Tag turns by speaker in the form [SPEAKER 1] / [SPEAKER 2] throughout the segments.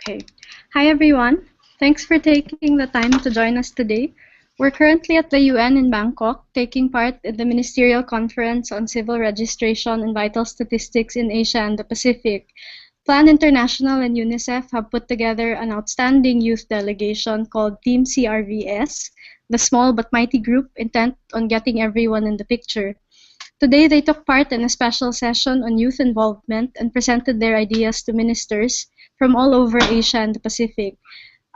[SPEAKER 1] Okay. Hi, everyone. Thanks for taking the time to join us today. We're currently at the UN in Bangkok, taking part in the Ministerial Conference on Civil Registration and Vital Statistics in Asia and the Pacific. Plan International and UNICEF have put together an outstanding youth delegation called Team CRVS, the small but mighty group intent on getting everyone in the picture. Today, they took part in a special session on youth involvement and presented their ideas to ministers from all over Asia and the Pacific.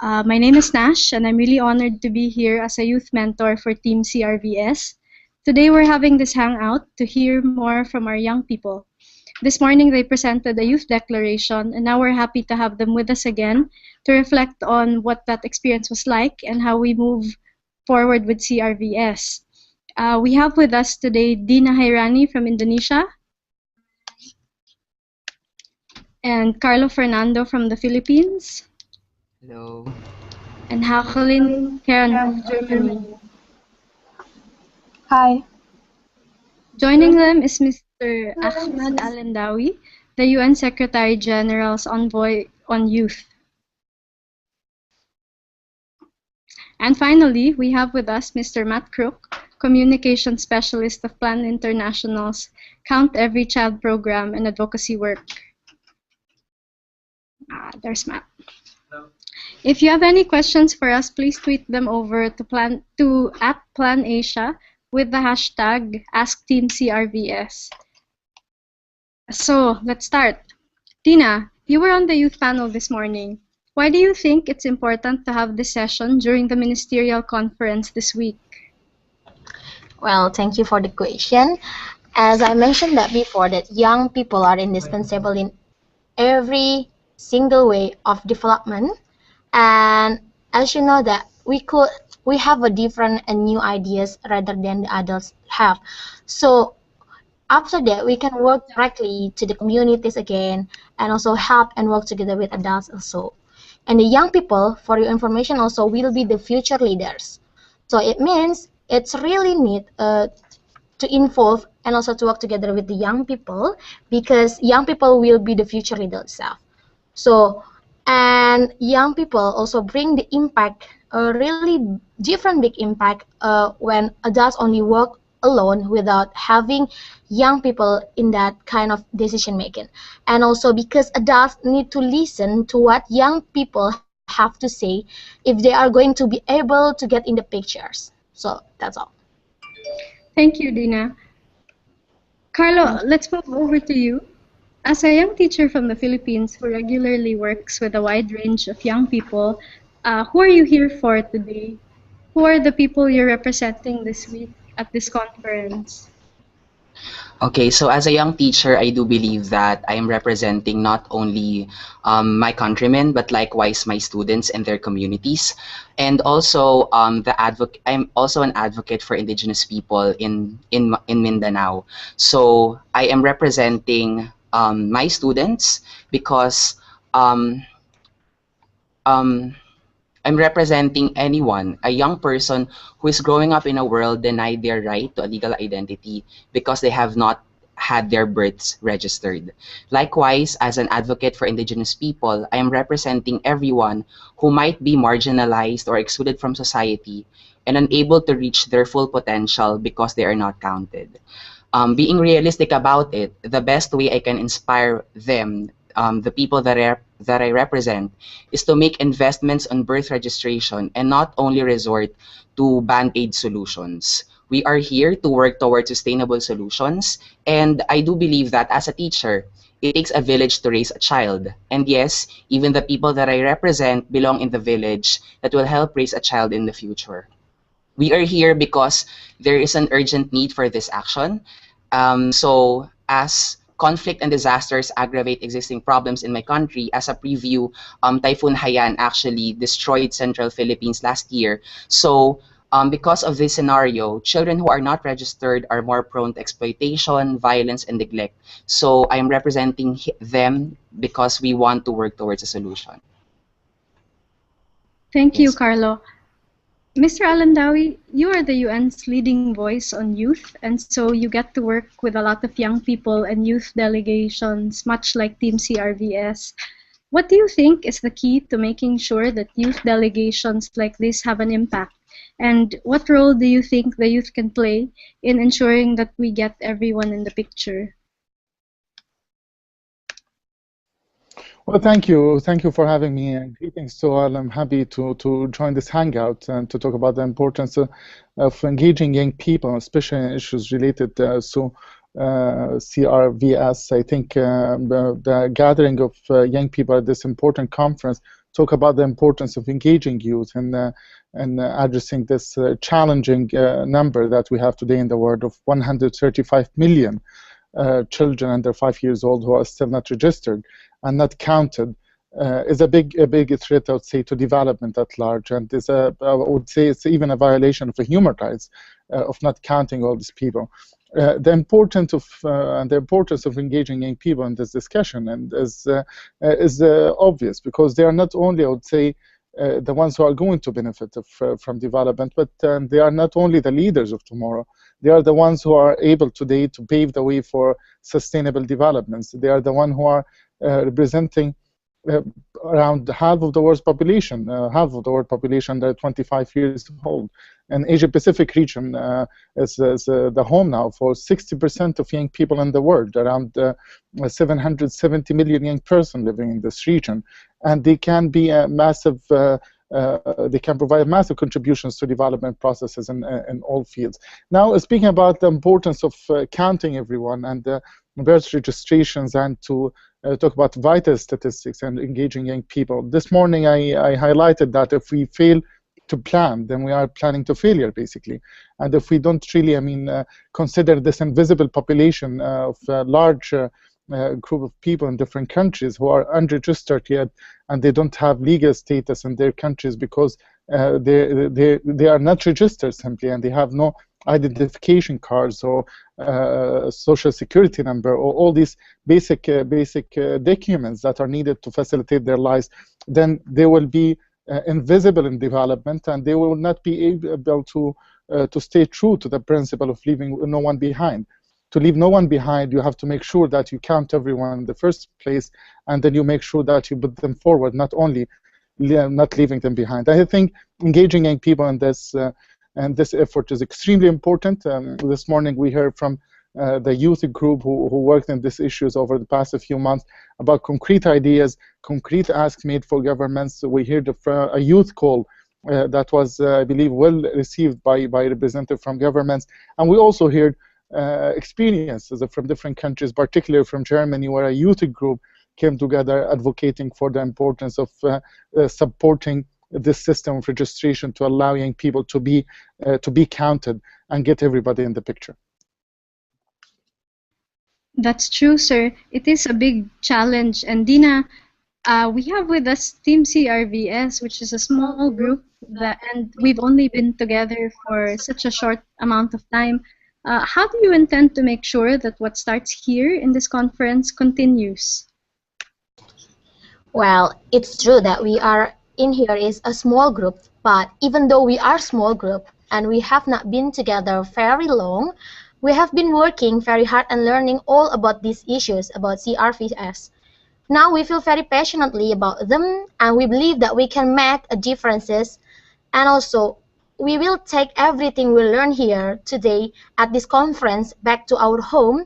[SPEAKER 1] My name is Nash, and I'm really honored to be here as a youth mentor for Team CRVS. Today, we're having this hangout to hear more from our young people. This morning, they presented a youth declaration, and now we're happy to have them with us again to reflect on what that experience was like and how we move forward with CRVS. We have with us today Dina Hairani from Indonesia and Carlo Fernando from the Philippines.
[SPEAKER 2] Hello.
[SPEAKER 1] And Jacqueline Kern from Germany.
[SPEAKER 3] Hi.
[SPEAKER 1] Joining them is Mr. Ahmad Alendawi, the UN Secretary General's envoy on youth. And finally, we have with us Mr. Matt Crook, Communication Specialist of Plan International's Count Every Child program and advocacy work. There's Matt.
[SPEAKER 4] Hello.
[SPEAKER 1] If you have any questions for us, please tweet them over to @PlanAsia with the hashtag AskTeamCRVS. So let's start. Tina, you were on the youth panel this morning. Why do you think it's important to have this session during the ministerial conference this week?
[SPEAKER 3] Well, thank you for the question. As I mentioned that before, that young people are indispensable in every single way of development. And as you know that we have a different and new ideas rather than the adults have. So after that, we can work directly to the communities again and also help and work together with adults also. And the young people, for your information also, will be the future leaders. So it means it's really neat to involve and also to work together with the young people, because young people will be the future leader itself. So, and young people also bring the impact, a really different big impact when adults only work alone without having young people in that kind of decision making. And also because adults need to listen to what young people have to say if they are going to be able to get in the pictures. So that's all.
[SPEAKER 1] Thank you, Dina. Carlo, let's move over to you. As a young teacher from the Philippines who regularly works with a wide range of young people, who are you here for today? Who are the people you're representing this week at this conference?
[SPEAKER 2] Okay, so as a young teacher, I do believe that I am representing not only my countrymen, but likewise my students and their communities. And also, I'm also an advocate for indigenous people in Mindanao. So I am representing my students because um, I'm representing anyone, a young person who is growing up in a world denied their right to a legal identity because they have not had their births registered. Likewise, as an advocate for indigenous people, I am representing everyone who might be marginalized or excluded from society and unable to reach their full potential because they are not counted. Being realistic about it, the best way I can inspire them, the people that I represent, is to make investments on birth registration and not only resort to band-aid solutions. We are here to work towards sustainable solutions, and I do believe that as a teacher, it takes a village to raise a child. And yes, even the people that I represent belong in the village that will help raise a child in the future. We are here because there is an urgent need for this action. So as conflict and disasters aggravate existing problems in my country, as a preview, Typhoon Haiyan actually destroyed central Philippines last year. So because of this scenario, children who are not registered are more prone to exploitation, violence, and neglect. So I'm representing them because we want to work towards a solution.
[SPEAKER 1] Thank you,
[SPEAKER 2] Yes.
[SPEAKER 1] Carlo. Mr. Alandawi, you are the UN's leading voice on youth, and so you get to work with a lot of young people and youth delegations, much like Team CRVS. What do you think is the key to making sure that youth delegations like this have an impact? And what role do you think the youth can play in ensuring that we get everyone in the picture?
[SPEAKER 4] Well, thank you. Thank you for having me, and greetings to all. I'm happy to join this hangout and to talk about the importance of engaging young people, especially in issues related to CRVS. I think the gathering of young people at this important conference talk about the importance of engaging youth and addressing this challenging number that we have today in the world of 135 million children under 5 years old who are still not registered and not counted, is a big threat, I would say, to development at large, and is I would say it's even a violation of the human rights of not counting all these people. The importance of engaging young people in this discussion and is obvious, because they are not only, I would say, the ones who are going to benefit from development, but they are not only the leaders of tomorrow. They are the ones who are able today to pave the way for sustainable developments. They are the ones who are representing around half of the world's population, that 25 years old. And Asia-Pacific region is the home now for 60% of young people in the world, around 770 million young person living in this region. And they can be a massive they can provide massive contributions to development processes in all fields. Now, speaking about the importance of counting everyone and birth registrations, and to talk about vital statistics and engaging young people. This morning, I highlighted that if we fail to plan, then we are planning to failure, basically. And if we don't really, consider this invisible population of a large group of people in different countries who are unregistered yet, and they don't have legal status in their countries because they are not registered simply, and they have no identification cards or social security number, or all these basic documents that are needed to facilitate their lives, then they will be invisible in development, and they will not be able to stay true to the principle of leaving no one behind. To leave no one behind, you have to make sure that you count everyone in the first place, and then you make sure that you put them forward, not only not leaving them behind. I think engaging young people in this and this effort is extremely important. This morning we heard from the youth group who worked on these issues over the past few months about concrete ideas, concrete asks made for governments. We heard of a youth call that was, I believe, well received by representatives from governments. And we also heard experiences from different countries, particularly from Germany, where a youth group came together advocating for the importance of supporting this system of registration to allow young people to be counted and get everybody in the picture.
[SPEAKER 1] That's true, sir. It is a big challenge. And Dina, we have with us Team CRVS, which is a small group and we've only been together for such a short amount of time. How do you intend to make sure that what starts here in this conference continues?
[SPEAKER 3] Well, it's true that we are in here is a small group, but even though we are a small group and we have not been together very long, we have been working very hard and learning all about these issues about CRVS. Now we feel very passionately about them, and we believe that we can make a differences, and also we will take everything we learn here today at this conference back to our home,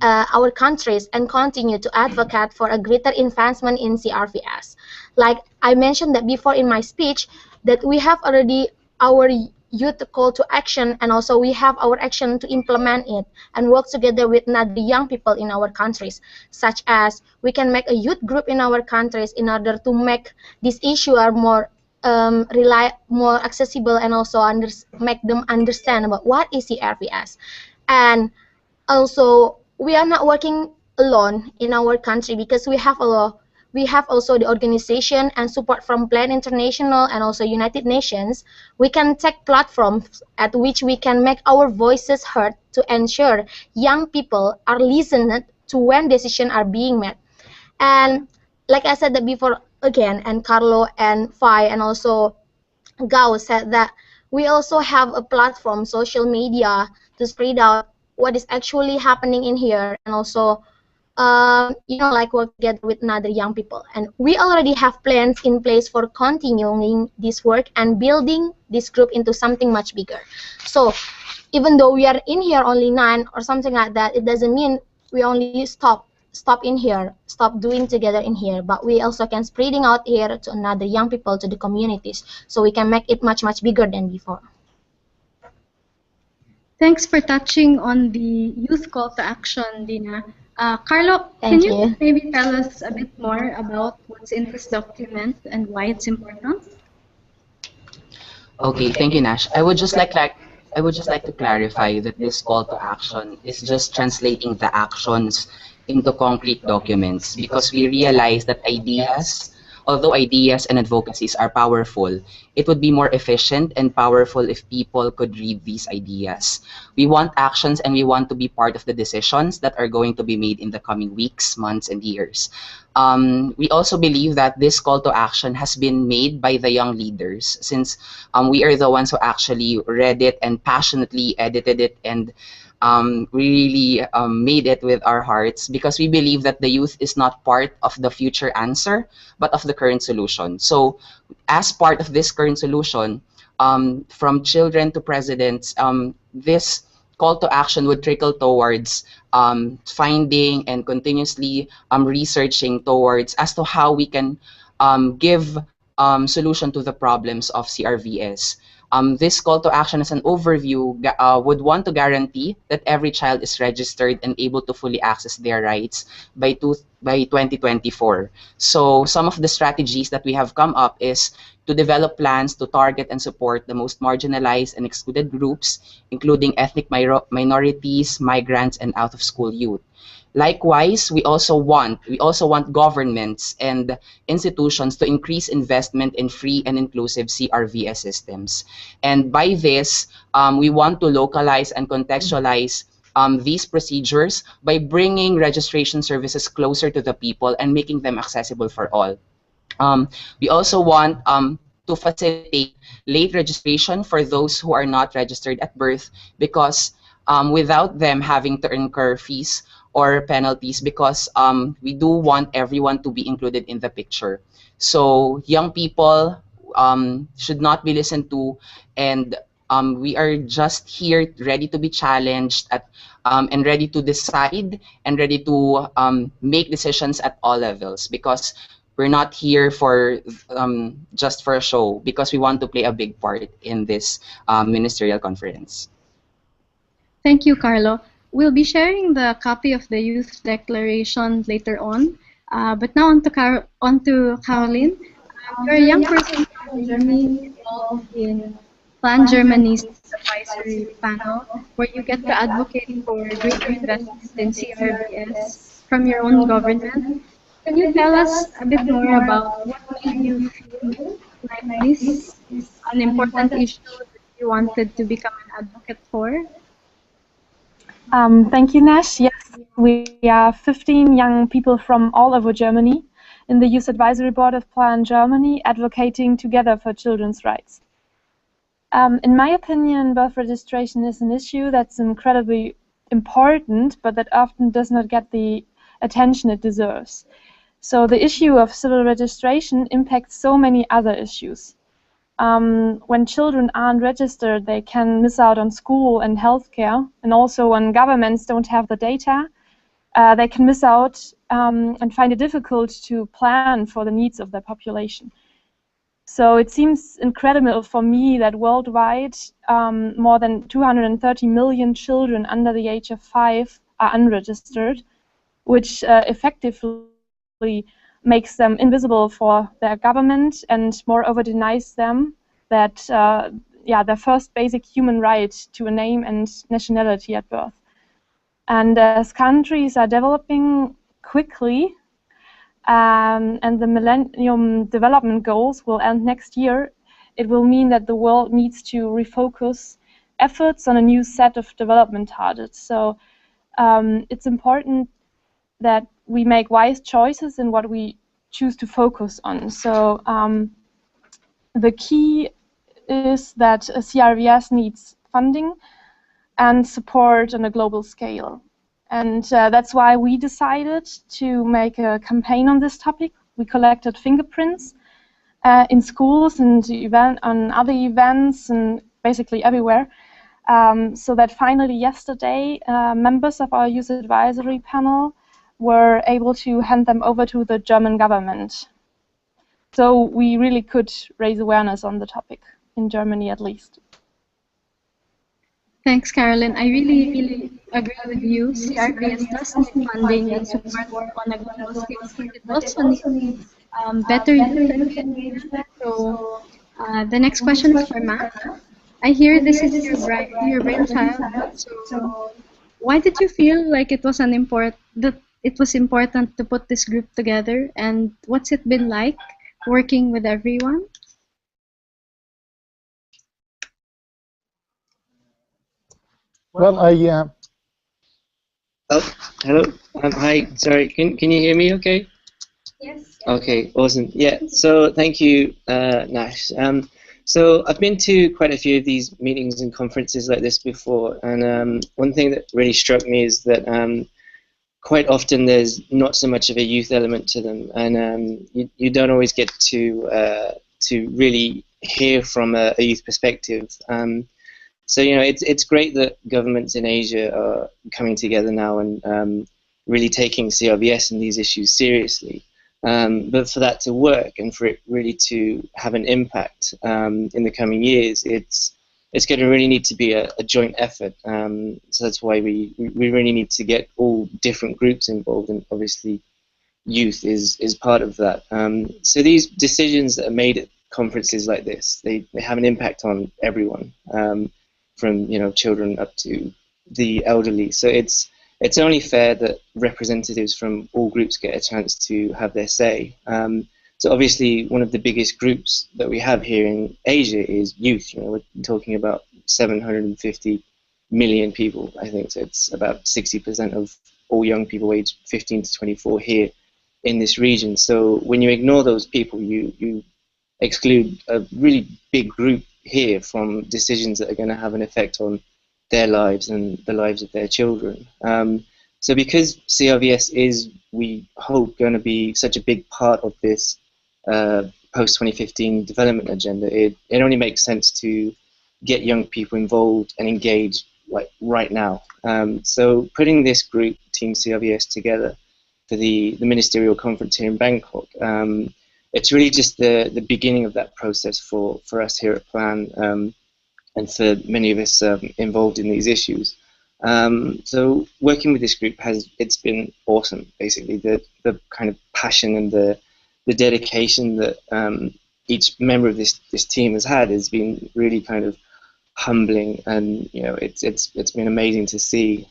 [SPEAKER 3] our countries, and continue to advocate for a greater advancement in CRVS. Like I mentioned that before in my speech, that we have already our youth call to action, and also we have our action to implement it and work together with the young people in our countries, such as we can make a youth group in our countries in order to make this issue are more more accessible, and also make them understand about what is CRVS. And also we are not working alone in our country, because we have also the organization and support from Plan International and also United Nations. We can take platforms at which we can make our voices heard to ensure young people are listened to when decisions are being made. And like I said that before again, and Carlo and Fai and also Gao said that we also have a platform, social media, to spread out what is actually happening in here, and also like work together with another young people. And we already have plans in place for continuing this work and building this group into something much bigger. So even though we are in here only 9 or something like that, it doesn't mean we only stop in here, stop doing together in here, but we also can spreading out here to another young people, to the communities, so we can make it much bigger than before.
[SPEAKER 1] Thanks for touching on the youth call to action, Dina. Carlo, can
[SPEAKER 3] Thank
[SPEAKER 1] you
[SPEAKER 3] you.
[SPEAKER 1] maybe tell us a bit more about what's in this document and why it's important?
[SPEAKER 2] Okay, thank you, Nash. I would just like to clarify that this call to action is just translating the actions into concrete documents because we realize that although ideas and advocacies are powerful, it would be more efficient and powerful if people could read these ideas. We want actions and we want to be part of the decisions that are going to be made in the coming weeks, months, and years. We also believe that this call to action has been made by the young leaders since we are the ones who actually read it and passionately edited it, and we really made it with our hearts because we believe that the youth is not part of the future answer, but of the current solution. So as part of this current solution, from children to presidents, this call to action would trickle towards finding and continuously researching towards as to how we can give solution to the problems of CRVS. This call to action as an overview would want to guarantee that every child is registered and able to fully access their rights by 2024. So some of the strategies that we have come up is to develop plans to target and support the most marginalized and excluded groups, including ethnic minorities, migrants, and out-of-school youth. Likewise, we also want governments and institutions to increase investment in free and inclusive CRVS systems. And by this, we want to localize and contextualize these procedures by bringing registration services closer to the people and making them accessible for all. We also want to facilitate late registration for those who are not registered at birth because without them having to incur fees or penalties, because we do want everyone to be included in the picture. So young people should not be listened to, and we are just here ready to be challenged and ready to decide and ready to make decisions at all levels, because we're not here for just for a show, because we want to play a big part in this ministerial conference.
[SPEAKER 1] Thank you, Carlo. We'll be sharing the copy of the Youth Declaration later on. But now on to Caroline. You're a young person from Germany involved in Plan Germany's advisory panel, where you get to advocate for greater investment in CRVS from your own government. Can you tell us a bit more about what made you feel like this is an important issue that you wanted to become an advocate for?
[SPEAKER 5] Thank you, Nash. Yes, we are 15 young people from all over Germany in the Youth Advisory Board of Plan Germany, advocating together for children's rights. In my opinion, birth registration is an issue that's incredibly important, but that often does not get the attention it deserves. So the issue of civil registration impacts so many other issues. When children aren't registered, they can miss out on school and healthcare, and also when governments don't have the data, they can miss out and find it difficult to plan for the needs of their population. So it seems incredible for me that worldwide more than 230 million children under the age of 5 are unregistered, which effectively makes them invisible for their government and moreover denies them that their first basic human right to a name and nationality at birth. And as countries are developing quickly and the Millennium Development Goals will end next year, it will mean that the world needs to refocus efforts on a new set of development targets. So it's important that we make wise choices in what we choose to focus on. So the key is that CRVS needs funding and support on a global scale. And that's why we decided to make a campaign on this topic. We collected fingerprints in schools and on other events and basically everywhere. So that finally yesterday, members of our youth advisory panel were able to hand them over to the German government. So we really could raise awareness on the topic, in Germany at least.
[SPEAKER 1] Thanks, Carolyn. I really agree with you. CRVS does need funding and support on a global scale, but it also needs better youth engagement. So the next question is for Matt. I hear this is your brainchild. So why did you feel like it was important to put this group together, and what's it been like working with everyone?
[SPEAKER 4] Well,
[SPEAKER 6] Oh, hello. Hi. Sorry. Can you hear me? Okay. Yes. Okay. Awesome. Yeah. So thank you, Nash. So I've been to quite a few of these meetings and conferences like this before, and one thing that really struck me is that quite often there's not so much of a youth element to them, and you don't always get to really hear from a youth perspective. So it's great that governments in Asia are coming together now and really taking CRVS and these issues seriously. But for that to work and for it really to have an impact in the coming years, it's going to really need to be a joint effort. So that's why we really need to get all different groups involved, and obviously youth is part of that. So these decisions that are made at conferences like this, they have an impact on everyone, from children up to the elderly. So it's only fair that representatives from all groups get a chance to have their say. So obviously one of the biggest groups that we have here in Asia is youth. We're talking about 750 million people, I think. So it's about 60% of all young people aged 15 to 24 here in this region. So when you ignore those people, you exclude a really big group here from decisions that are going to have an effect on their lives and the lives of their children. So because CRVS is, we hope, going to be such a big part of this post-2015 development agenda, it only makes sense to get young people involved and engaged right now. So putting this group, Team CRVS, together for the ministerial conference here in Bangkok, it's really just the beginning of that process for us here at Plan, and for many of us involved in these issues. So working with this group it's been awesome. Basically, the kind of passion and the dedication that each member of this team has been really kind of humbling, and it's been amazing to see.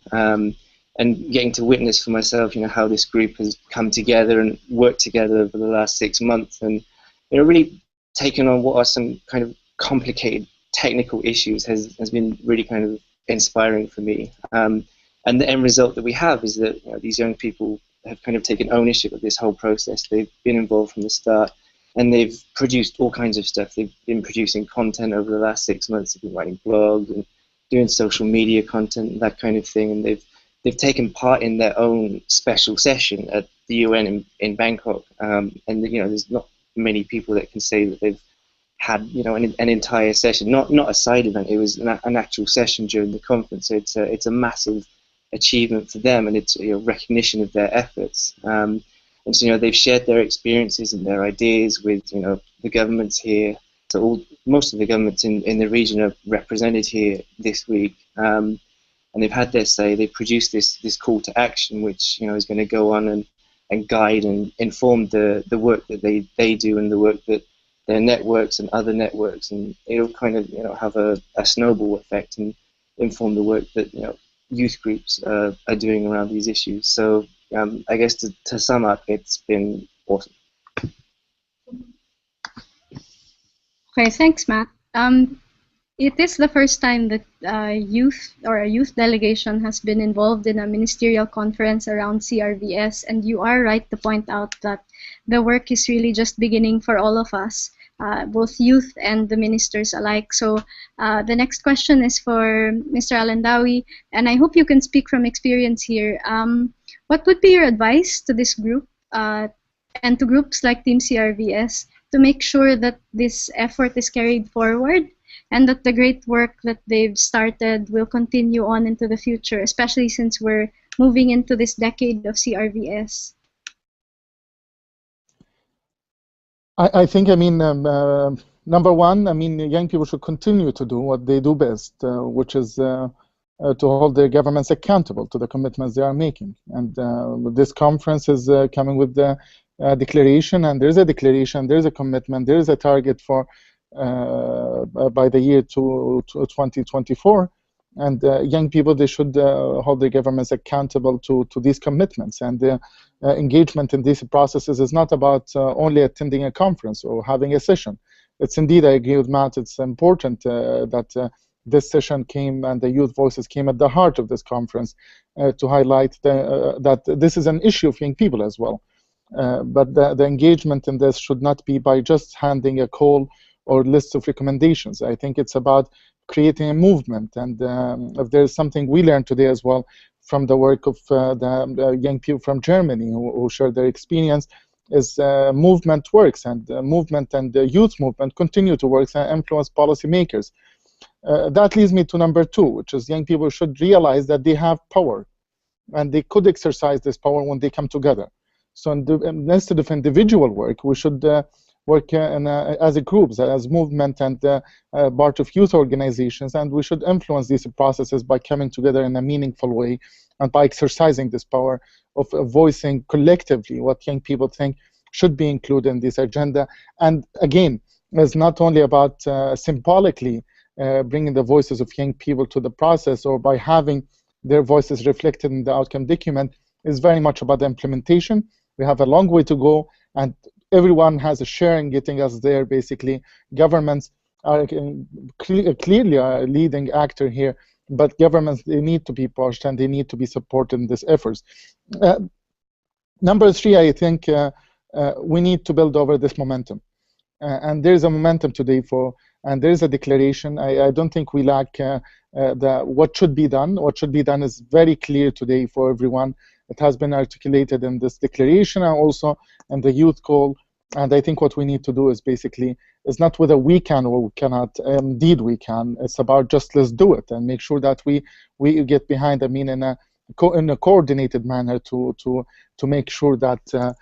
[SPEAKER 6] And getting to witness for myself, how this group has come together and worked together over the last 6 months, and really taken on what are some kind of complicated technical issues has been really kind of inspiring for me. And the end result that we have is that these young people have kind of taken ownership of this whole process. They've been involved from the start, and they've produced all kinds of stuff. They've been producing content over the last 6 months. They've been writing blogs and doing social media content, that kind of thing, and they've taken part in their own special session at the UN in Bangkok. And there's not many people that can say that they've had an entire session, not a side event. It was an actual session during the conference. So it's a massive achievement for them, and it's recognition of their efforts. And so they've shared their experiences and their ideas with the governments here. So most of the governments in the region are represented here this week. And they've had their say. They've produced this call to action, which is going to go on and guide and inform the work that they do, and the work that their networks and other networks, and it'll kind of have a snowball effect and inform the work that youth groups are doing around these issues. So I guess to sum up, it's been awesome.
[SPEAKER 1] Okay, thanks, Matt. It is the first time that a youth delegation has been involved in a ministerial conference around CRVS, and you are right to point out that the work is really just beginning for all of us. both youth and the ministers alike. So the next question is for Mr. Alandawi, and I hope you can speak from experience here. What would be your advice to this group and to groups like Team CRVS to make sure that this effort is carried forward and that the great work that they've started will continue on into the future, especially since we're moving into this decade of CRVS?
[SPEAKER 4] I think, number one, young people should continue to do what they do best, which is to hold their governments accountable to the commitments they are making. And this conference is coming with the declaration, and there's a declaration, there's a commitment, there's a target for by the year to 2024. And young people, they should hold their governments accountable to these commitments. And engagement in these processes is not about only attending a conference or having a session. It's indeed, I agree with Matt, it's important that this session came and the youth voices came at the heart of this conference to highlight that this is an issue of young people as well. But the engagement in this should not be by just handing a call or list of recommendations. I think it's about creating a movement. And if there's something we learned today as well from the work of the young people from Germany who shared their experience, is movement works, and movement and the youth movement continue to work and influence policymakers. That leads me to number two, which is young people should realize that they have power, and they could exercise this power when they come together. So instead of individual work, we should work as a group, as movement, and part of youth organizations, and we should influence these processes by coming together in a meaningful way and by exercising this power of voicing collectively what young people think should be included in this agenda. And again, it's not only about symbolically bringing the voices of young people to the process or by having their voices reflected in the outcome document. It's very much about the implementation. We have a long way to go, and everyone has a share in getting us there, basically. Governments are clearly a leading actor here, but governments, they need to be pushed and they need to be supported in these efforts. Number three, I think we need to build over this momentum. And there's a momentum today and there's a declaration. I don't think we lack what should be done. What should be done is very clear today for everyone. It has been articulated in this declaration and also in the youth call. And I think what we need to do is basically, it's not whether we can or we cannot. Indeed, we can. It's about just let's do it and make sure that we get behind. In a coordinated manner to make sure that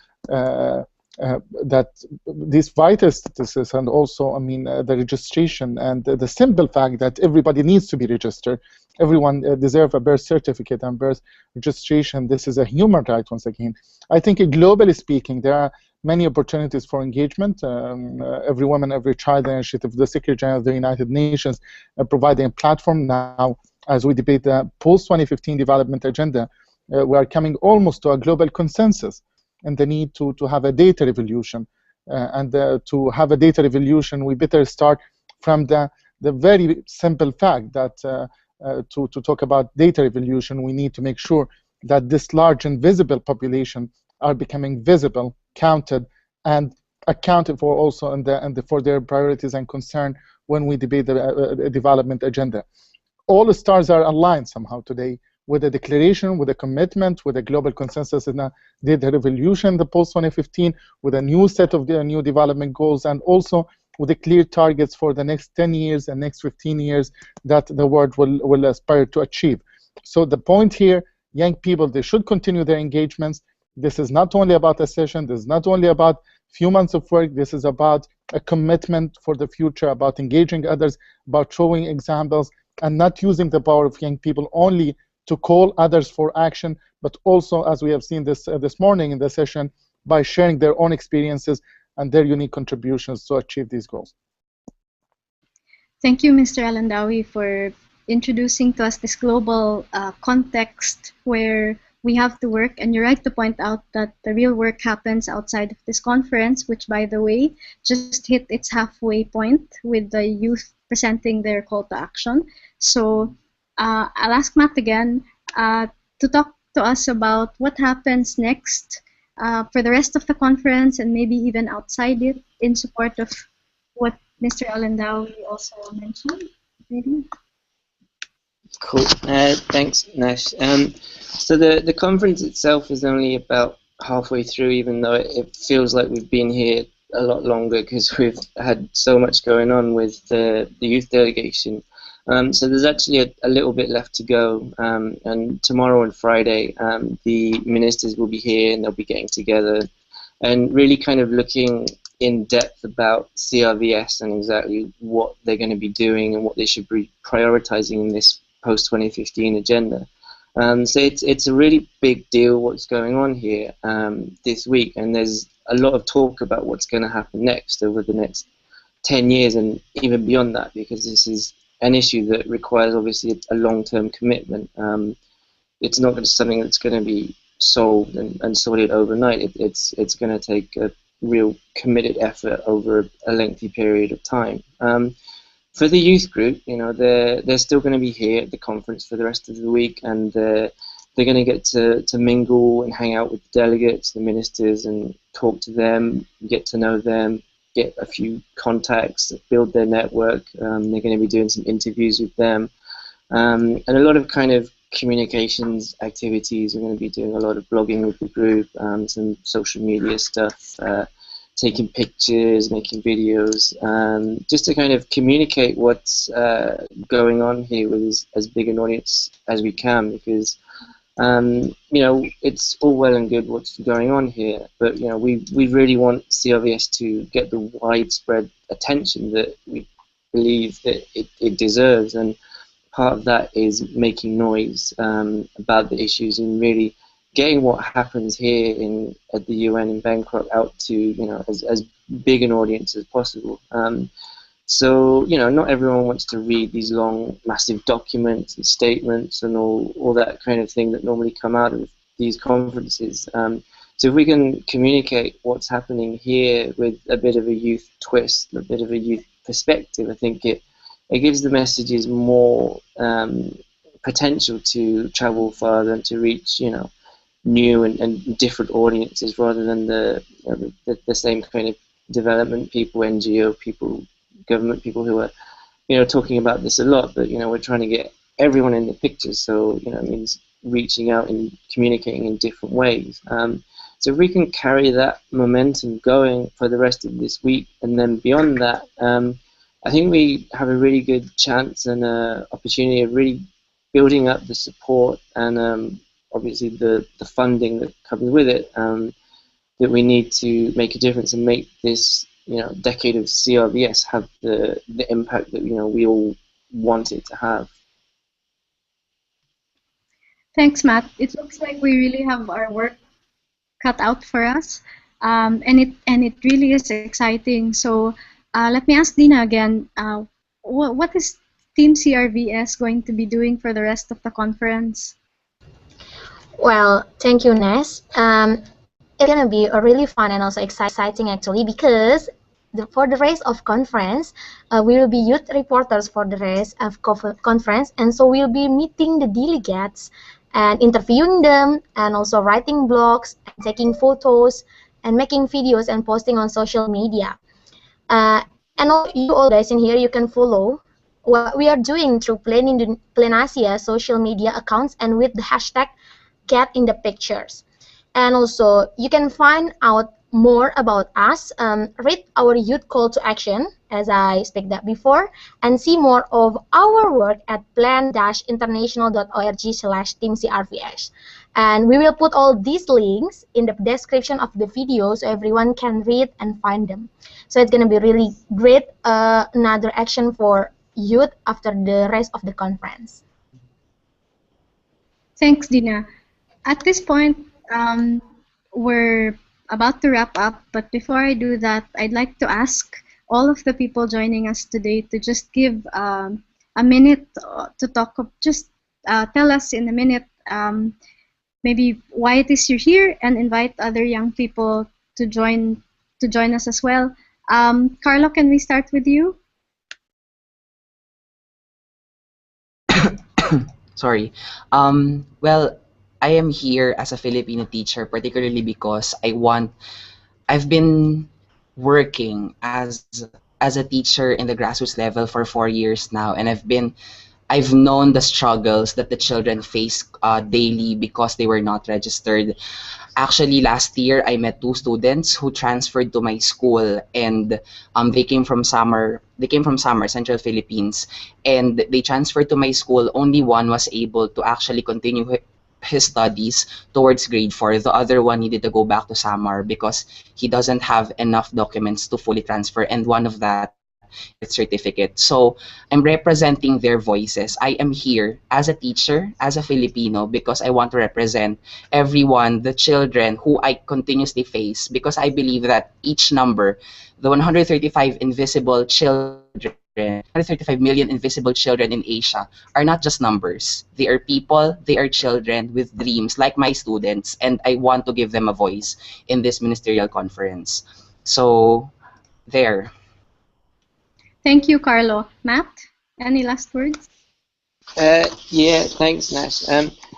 [SPEAKER 4] that these vital statistics and also, the registration and the simple fact that everybody needs to be registered. Everyone deserves a birth certificate and birth registration. This is a human right, once again. I think globally speaking, there are many opportunities for engagement. Every Woman, Every Child initiative, the Secretary General of the United Nations providing a platform now as we debate the post-2015 development agenda. We are coming almost to a global consensus and the need to have a data revolution. To have a data revolution, we better start from the very simple fact that to talk about data revolution, we need to make sure that this large invisible population are becoming visible, counted, and accounted for also for their priorities and concern when we debate the development agenda. All the stars are aligned somehow today with a declaration, with a commitment, with a global consensus in a data revolution, the post-2015, with a new set of the new development goals, and also with the clear targets for the next 10 years and next 15 years that the world will aspire to achieve. So the point here, young people, they should continue their engagements. This is not only about a session, this is not only about few months of work, this is about a commitment for the future, about engaging others, about showing examples, and not using the power of young people only to call others for action, but also, as we have seen this morning in the session, by sharing their own experiences and their unique contributions to achieve these goals.
[SPEAKER 1] Thank you, Mr. Alandawi, for introducing to us this global context where we have to work. And you're right to point out that the real work happens outside of this conference, which, by the way, just hit its halfway point with the youth presenting their call to action. So I'll ask Matt again to talk to us about what happens next for the rest of the conference and maybe even outside it in support of what Mr. Alandawi also mentioned, maybe?
[SPEAKER 6] Cool. Thanks, Nash. So the conference itself is only about halfway through, even though it feels like we've been here a lot longer because we've had so much going on with the youth delegation. So there's actually a little bit left to go. And tomorrow and Friday, the ministers will be here and they'll be getting together and really kind of looking in depth about CRVS and exactly what they're going to be doing and what they should be prioritizing in this post-2015 agenda. So it's a really big deal what's going on here this week, and there's a lot of talk about what's going to happen next over the next 10 years and even beyond that, because this is an issue that requires obviously a long-term commitment. It's not just something that's going to be solved and sorted overnight. It's going to take a real committed effort over a lengthy period of time. For the youth group, you know, they're still going to be here at the conference for the rest of the week, and they're going to get to mingle and hang out with the delegates, the ministers, and talk to them, get to know them, get a few contacts, build their network. They're going to be doing some interviews with them, and a lot of kind of communications activities. We're going to be doing a lot of blogging with the group, some social media stuff, taking pictures, making videos, just to kind of communicate what's going on here with as big an audience as we can, because you know, it's all well and good what's going on here, but you know, we really want CRVS to get the widespread attention that we believe that it deserves, and part of that is making noise about the issues and really getting what happens here at the UN in Bangkok out to, you know, as big an audience as possible. So, you know, not everyone wants to read these long, massive documents and statements and all that kind of thing that normally come out of these conferences. So if we can communicate what's happening here with a bit of a youth twist, a bit of a youth perspective, I think it gives the messages more potential to travel further and to reach, you know, new and different audiences rather than the same kind of development people, NGO people, government people who are, you know, talking about this a lot, but, you know, we're trying to get everyone in the picture, so, you know, it means reaching out and communicating in different ways. So if we can carry that momentum going for the rest of this week and then beyond that, I think we have a really good chance and opportunity of really building up the support and obviously the funding that comes with it, that we need to make a difference and make this, you know, decade of CRVS have the impact that, you know, we all want it to have.
[SPEAKER 1] Thanks, Matt. It looks like we really have our work cut out for us, and it really is exciting. So let me ask Dina again. What is Team CRVS going to be doing for the rest of the conference?
[SPEAKER 3] Well, thank you, Nes. It's gonna be a really fun and also exciting actually, because for the rest of conference, we will be youth reporters for the rest of conference, and so we'll be meeting the delegates and interviewing them, and also writing blogs, and taking photos, and making videos and posting on social media. And also you all guys in here, you can follow what we are doing through Plan Asia social media accounts and with the hashtag Get in the Pictures. And also you can find out more about us, read our youth call to action, as I speak that before, and see more of our work at plan-international.org/teamcrvs. And we will put all these links in the description of the video so everyone can read and find them. So it's going to be really great, another action for youth after the rest of the conference.
[SPEAKER 1] Thanks, Dina. At this point, we're about to wrap up, but before I do that, I'd like to ask all of the people joining us today to just give a minute to talk, just tell us in a minute maybe why it is you're here, and invite other young people to join us as well. Carlo, can we start with you?
[SPEAKER 2] Sorry. Well, I am here as a Filipino teacher, particularly because I've been working as as a teacher in the grassroots level for 4 years now, and I've known the struggles that the children face daily because they were not registered. Actually, last year I met two students who transferred to my school, and they came from Samar, Central Philippines, and they transferred to my school. Only one was able to actually continue his studies towards grade 4. The other one needed to go back to Samar because he doesn't have enough documents to fully transfer, and one of that is a birth certificate. So I'm representing their voices. I am here as a teacher, as a Filipino, because I want to represent everyone, the children who I continuously face, because I believe that each number, the 135 invisible children, 135 million invisible children in Asia, are not just numbers. They are people, they are children with dreams like my students, and I want to give them a voice in this ministerial conference. So, there.
[SPEAKER 1] Thank you, Carlo. Matt, any last words?
[SPEAKER 6] Yeah, thanks, Nash.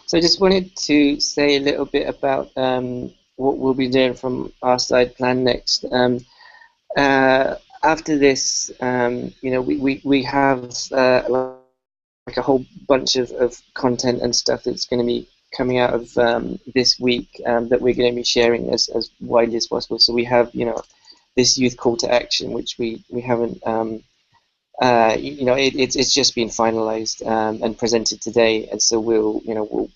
[SPEAKER 6] So I just wanted to say a little bit about what we'll be doing from our side plan next. After this, we have like a whole bunch of content and stuff that's going to be coming out of this week that we're going to be sharing as widely as possible. So we have, this youth call to action, which we haven't, it's just been finalized and presented today, and so we'll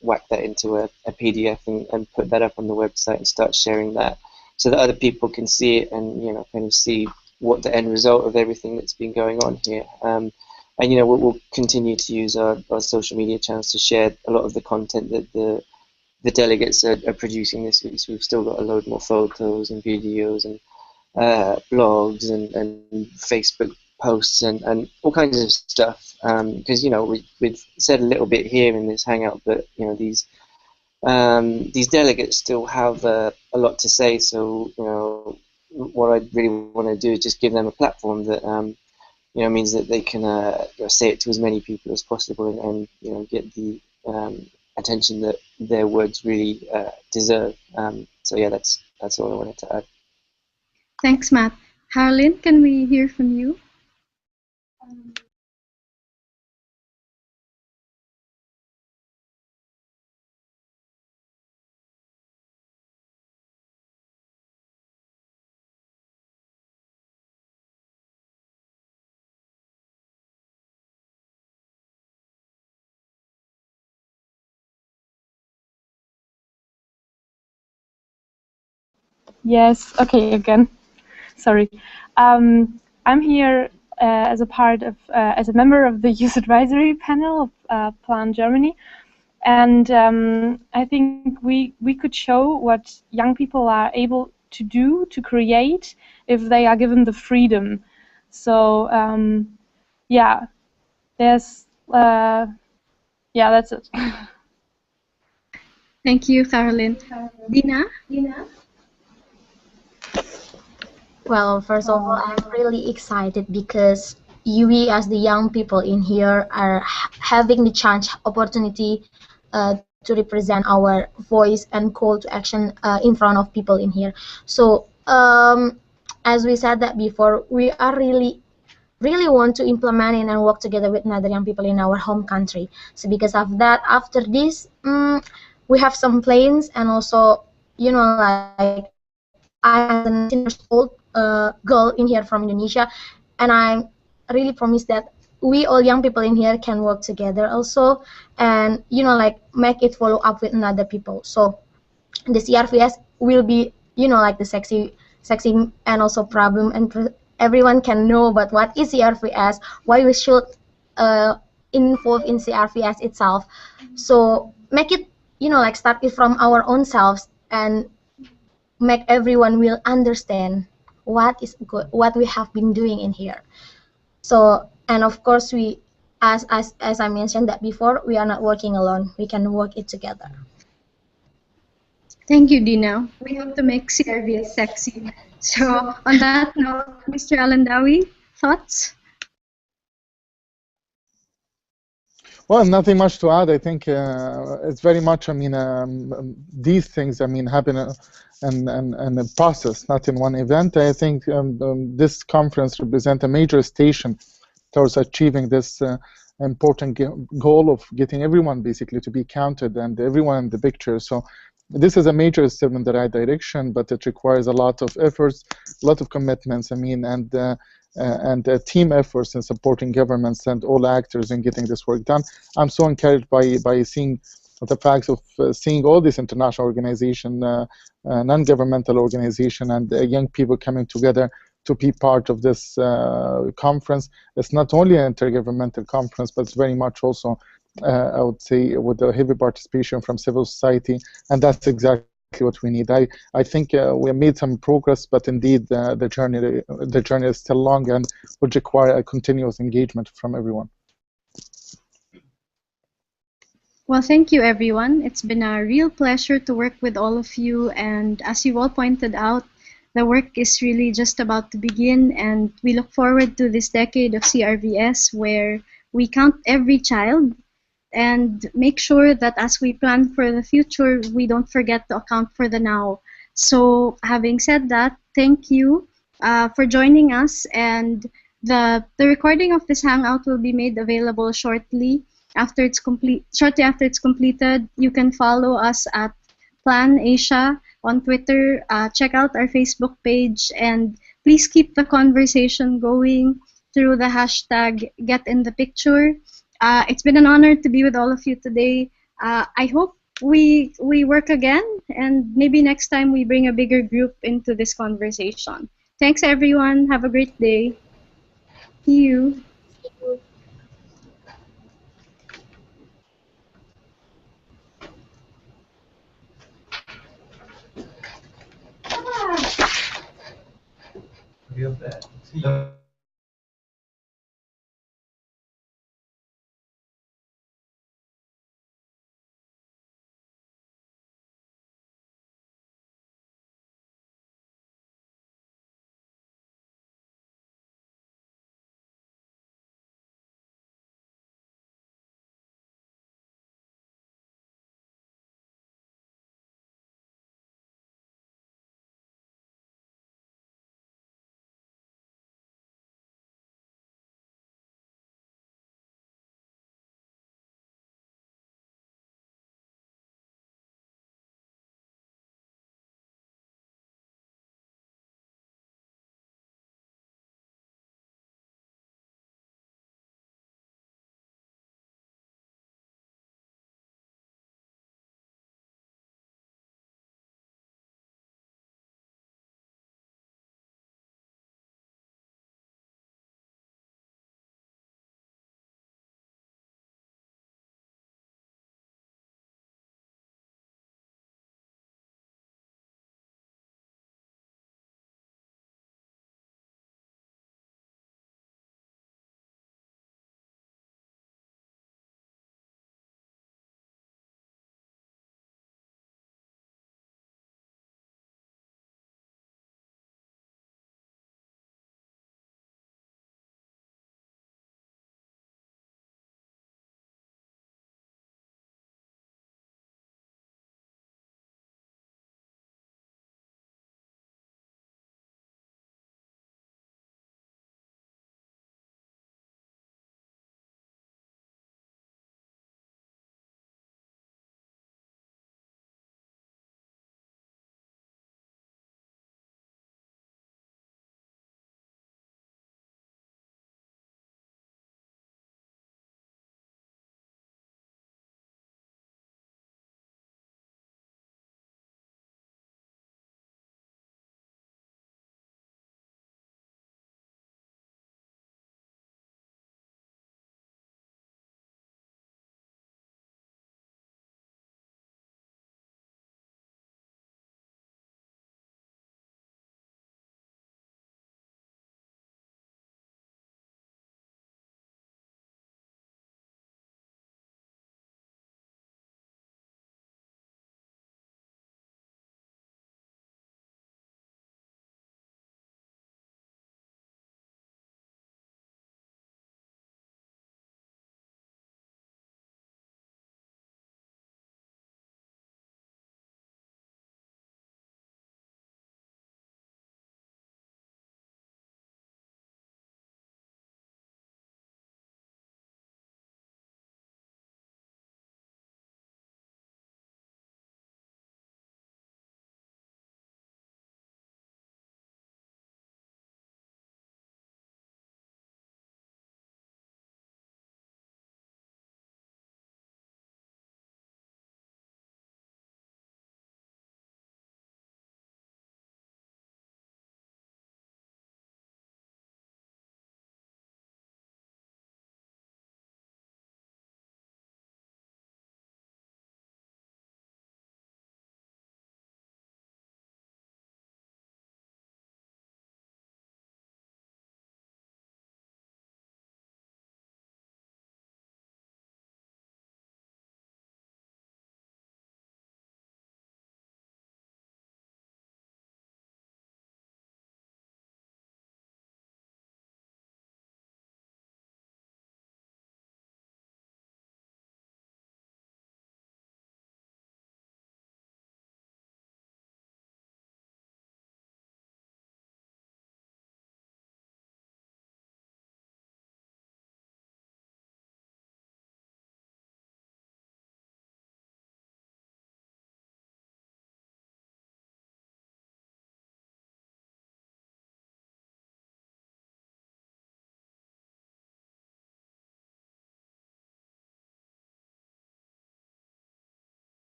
[SPEAKER 6] whack that into a PDF and put that up on the website and start sharing that so that other people can see it and kind of see what the end result of everything that's been going on here. And we'll continue to use our social media channels to share a lot of the content that the delegates are producing this week. So we've still got a load more photos and videos and blogs and Facebook posts and all kinds of stuff. Because we've said a little bit here in this hangout, but these delegates still have a lot to say. So what I really want to do is just give them a platform that means that they can say it to as many people as possible and get the attention that their words really deserve. So yeah, that's all I wanted to add.
[SPEAKER 1] Thanks, Matt. Harlin, can we hear from you?
[SPEAKER 5] Yes, okay, again. Sorry. I'm here as a member of the Youth Advisory Panel of Plan Germany. And I think we could show what young people are able to do, to create, if they are given the freedom. So, yeah, that's it.
[SPEAKER 1] Thank you, Carolyn. Dina?
[SPEAKER 3] Well, first of all, I'm really excited because we, as the young people in here, are having the chance, opportunity to represent our voice and call to action in front of people in here. So, as we said that before, we are really want to implement it and work together with other young people in our home country. So because of that, after this, we have some plans, and also, like I as a 19 years old girl in here from Indonesia, and I really promise that we all young people in here can work together also, and like make it follow up with another people. So the CRVS will be like the sexy and also problem, and everyone can know about what is CRVS, why we should involve in CRVS itself. So make it like start it from our own selves and make everyone will understand what is good, what we have been doing in here. So, and of course we, as I mentioned that before, we are not working alone, we can work it together.
[SPEAKER 1] Thank you, Dina. We have to make CRVS sexy. So, on that note, Mr. Alandawi, thoughts?
[SPEAKER 4] Well, nothing much to add. I think it's very much, I mean, these things, I mean, happen in a process, not in one event. I think this conference represents a major station towards achieving this important goal of getting everyone basically to be counted and everyone in the picture. So this is a major step in the right direction, but it requires a lot of efforts, a lot of commitments, I mean, and team efforts in supporting governments and all actors in getting this work done. I'm so encouraged by seeing the facts of seeing all these international organizations, non-governmental organization, and young people coming together to be part of this conference. It's not only an intergovernmental conference, but it's very much also, I would say, with the heavy participation from civil society, and that's exactly what we need. I think we have made some progress, but indeed the journey is still long and would require a continuous engagement from everyone.
[SPEAKER 1] Well, thank you, everyone. It's been a real pleasure to work with all of you. And as you all pointed out, the work is really just about to begin. And we look forward to this decade of CRVS where we count every child and make sure that as we plan for the future, we don't forget to account for the now. So having said that, thank you for joining us. And the recording of this Hangout will be made available shortly after it's shortly after it's completed. You can follow us at Plan Asia on Twitter. Check out our Facebook page, and please keep the conversation going through the hashtag Get in the Picture. It's been an honor to be with all of you today. I hope we work again, and maybe next time we bring a bigger group into this conversation. Thanks, everyone. Have a great day. See you.
[SPEAKER 7] We have that.